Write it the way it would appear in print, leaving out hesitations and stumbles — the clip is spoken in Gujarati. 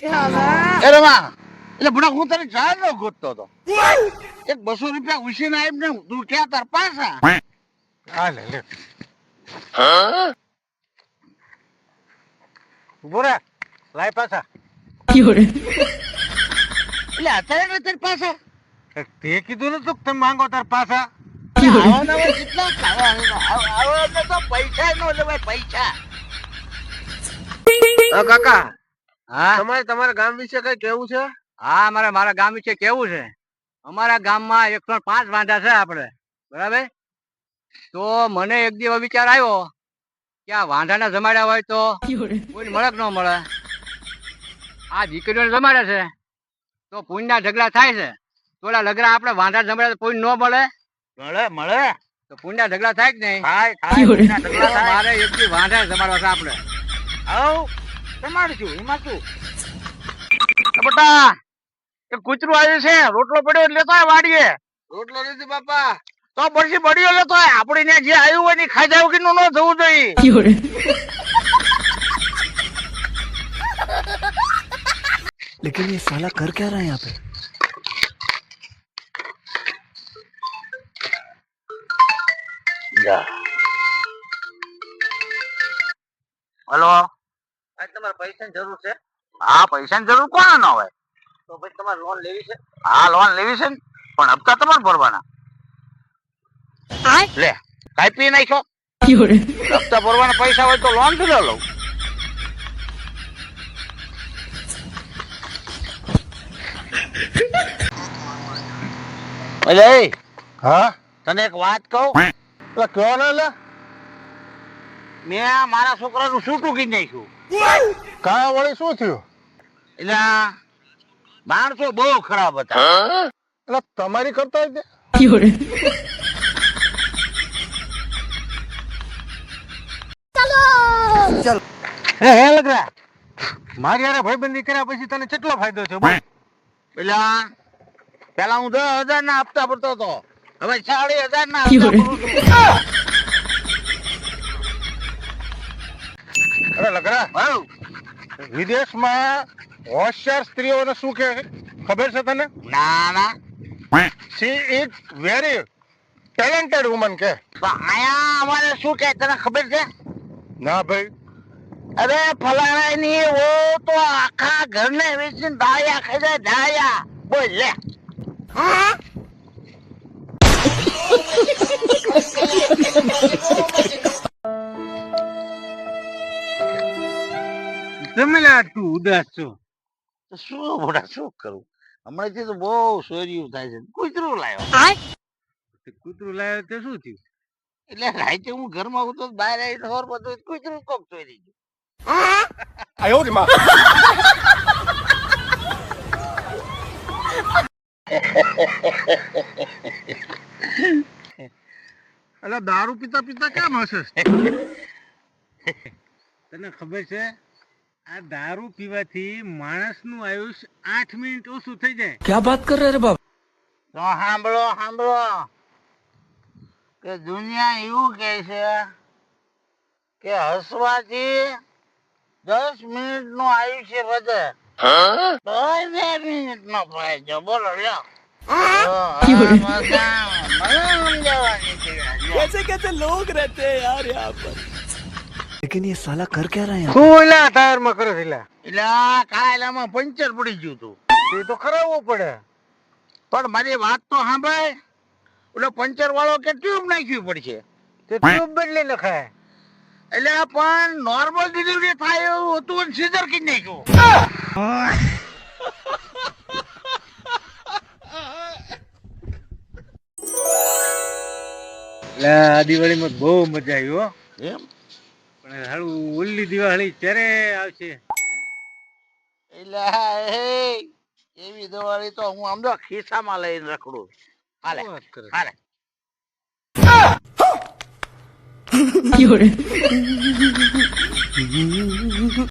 એ રમા એટલે બુડા હું તારી ચાલ નો ગોતતો હતો. એક 200 રૂપિયા ઉછીને આવીને તું ક્યાં તાર પાછા હા લે લે ઉભો રે લાય પાછા એટલે અત્યારે તારી પાછા તે કીધું ને તું તમે માંગો તાર પાછા આવાના હોય કેટલા આવા તો પૈસા નો લેવાય પૈસા. કાકા હા તમારે તમારા ગામ વિશે કઈ કેવું છે? હા મારા ગામ વિશે કેવું છે. અમારા ગામમાં 105 વાંઢા છે આપણે બરાબર. તો મને એક દિવસ વિચાર આવ્યો કે આ વાંઢાના જમાડ્યા હોય તો કોઈ મળે કે ન મળે. આ દીકરીઓને જમાડે છે તો પુણ્યના ઢગલા થાય છે. થોડા લગરા આપણે વાંઢા જમાડ્યા તો કોઈ ન મળે. મળે મળે તો પુણ્યના ઢગલા થાય કે નહીં? થાય થાય તો મારે એક દી વાંઢા જમાડવા છે આપણે. આવ તમારું એમાં શું? બેટા એક કૂતરું આવ્યું છે, રોટલો પડ્યો એટલે લેતો આય વાડીએ. રોટલો નથી બાપા. તો પછી બળીઓ લેતો આય. આપણે ત્યાં જે આવ્યું હોય ને ખાધા વગર નું ન થવું જોઈએ. लेकिन ये साला कर क्या रहा है यहाँ पे? હલો, તમારે પૈસાની જરૂર છે? હા પૈસાની જરૂર કોને ન હોય? તો પછી તમારે લોન લેવી છે? હા લોન લેવી છે ને, પણ હપ્તા તમારે ભરવાના. લે કાઈ પી નાખ્યો. હપ્તા ભરવાના પૈસા હોય તો લોન થી લઉં. અલે હા તને એક વાત કહું. એટલે કયો ને લે મેં મારા છોકરાનું સૂટું કીધી નાખ્યું. કાયા વળી શું થયું? એટલે માણસો બહુ ખરાબ હતા. એટલે તમારી કરતા જ હે લગરા મારી યાર ભાઈબંધી કર્યા પછી તને કેટલો ફાયદો થયો બોલ? પેલા હું 10,000 ના હપ્તા ભરતો હતો, હવે 40,000 ના હપ્તા ભરું છું. અરે લગરા હાઉ. વિદેશમાં હોશિયાર સ્ત્રીઓને શું કે ખબર છે તને? ના ના she is very talented woman કે. તો આયા અમારે શું કે તને ખબર છે? ના ભાઈ અરે ફલાણા ની વો તો આખા ઘરને વેચીને ડાયા ખાઈ જાય ડાયા. બોલ લે. તમે લા તું ઉદાસ છો. તો શું મોટા શું કરું, હમણાંથી તો બહુ સોર્યું થાય છે. કૂતરું લાવ્યો. કૂતરું લાવ્યો તે શું થયું? એટલે રાતે હું ઘરમાં હું તો બહાર આવીને હોર બધું કૂતરું કોક ચોરી ગયું. એટલે દારૂ પીતા પીતા કેમ હશે? તને ખબર છે આ દારૂ પીવાથી માણસનું આયુષ્ય 8 મિનિટ ઓછું થઈ જાય. क्या बात कर रहे रे बाप? તો સાંભળો સાંભળો કે દુનિયા એવું કહે છે કે હસવાથી 10 મિનિટ નું આયુષ્ય વધે, 2 મિનિટ નો ફાયદો. બોલો લ્યો. कैसे कैसे लोग रहते हैं यार यहाँ पर? लेकिन ये साला कर क्या रहा है यहाँ? શું એલા ટાયર માં કરે છે એલા? એટલે આ કાયલામાં પંચર પડી ગયું તું, એ તો કરાવવું પડે. પણ મારી વાત તો સાંભળ. ઓલો પંચર વાળો કે ટ્યુબ નાખવી પડશે. તે ટ્યુબ બદલી નખાય. એટલે પણ નોર્મલ ડિલિવરી થાય એવું હતું અને સીઝર કરી નાખ્યું. આ દિવાળીમાં બહુ મજા આવી હો. એમ પણ હાલું ઓલી દિવાળી ક્યારે આવશે? એટલે એવી દિવાળી તો હું આમ તો ખિસ્સામાં લઈને રખડું. હાલે શું વાત કરે? હાલે.